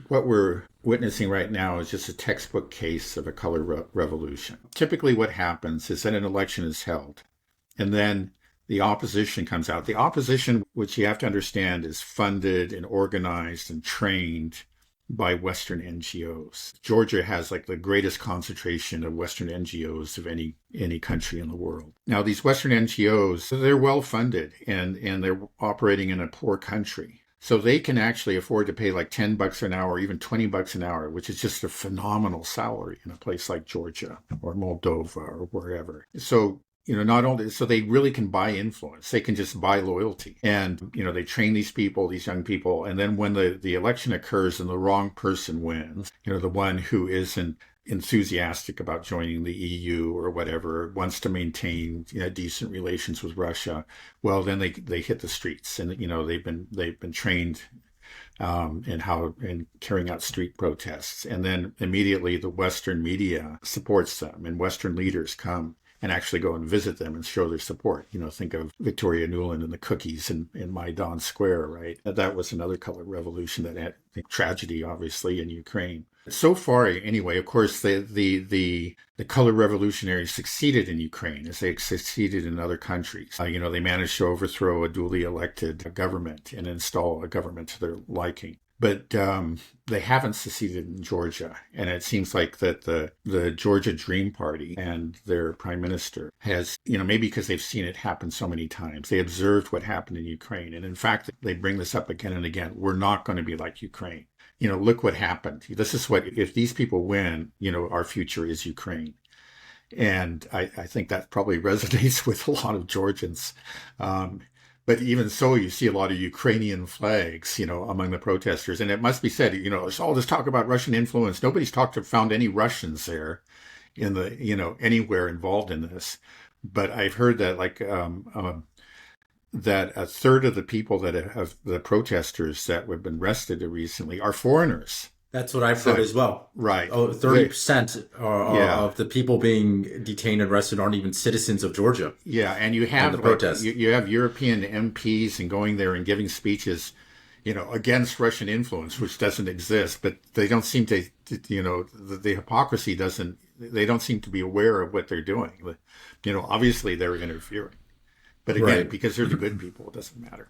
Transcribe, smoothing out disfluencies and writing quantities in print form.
what we're witnessing right now is just a textbook case of a color revolution. Typically, what happens is that an election is held, and then the opposition comes out. The opposition, which you have to understand, is funded and organized and trained by Western NGOs. Georgia has like the greatest concentration of Western NGOs of any country in the world. Now, these Western NGOs, they're well funded and they're operating in a poor country. So they can actually afford to pay like $10 an hour, even $20 an hour, which is just a phenomenal salary in a place like Georgia or Moldova or wherever. So not only, so they really can buy influence, they can just buy loyalty. And, they train these people, these young people. And then when the election occurs and the wrong person wins, the one who isn't enthusiastic about joining the EU or whatever, wants to maintain decent relations with Russia, well, then they hit the streets. And, they've been trained in carrying out street protests. And then immediately the Western media supports them and Western leaders come and actually go and visit them and show their support. Think of Victoria Nuland and the cookies in Maidan Square, right? That was another color revolution that had tragedy, obviously, in Ukraine. So far, anyway, of course, the color revolutionaries succeeded in Ukraine as they succeeded in other countries. They managed to overthrow a duly elected government and install a government to their liking. But they haven't succeeded in Georgia. And it seems like that the Georgia Dream Party and their prime minister has, maybe because they've seen it happen so many times, they observed what happened in Ukraine. And in fact, they bring this up again and again. We're not going to be like Ukraine. Look what happened. This is what, if these people win, our future is Ukraine. And I think that probably resonates with a lot of Georgians. But even so, you see a lot of Ukrainian flags, among the protesters. And it must be said, there's all this talk about Russian influence. Nobody's found any Russians there in anywhere involved in this. But I've heard that that a third of the people the protesters that have been arrested recently are foreigners. That's what I've heard as well. Right. 30% of the people being detained and arrested aren't even citizens of Georgia. Yeah, and you have the protest. You have European MPs and going there and giving speeches, against Russian influence, which doesn't exist. But they don't seem to, the hypocrisy doesn't. They don't seem to be aware of what they're doing. Obviously they're interfering. But again, because they're the good people, it doesn't matter.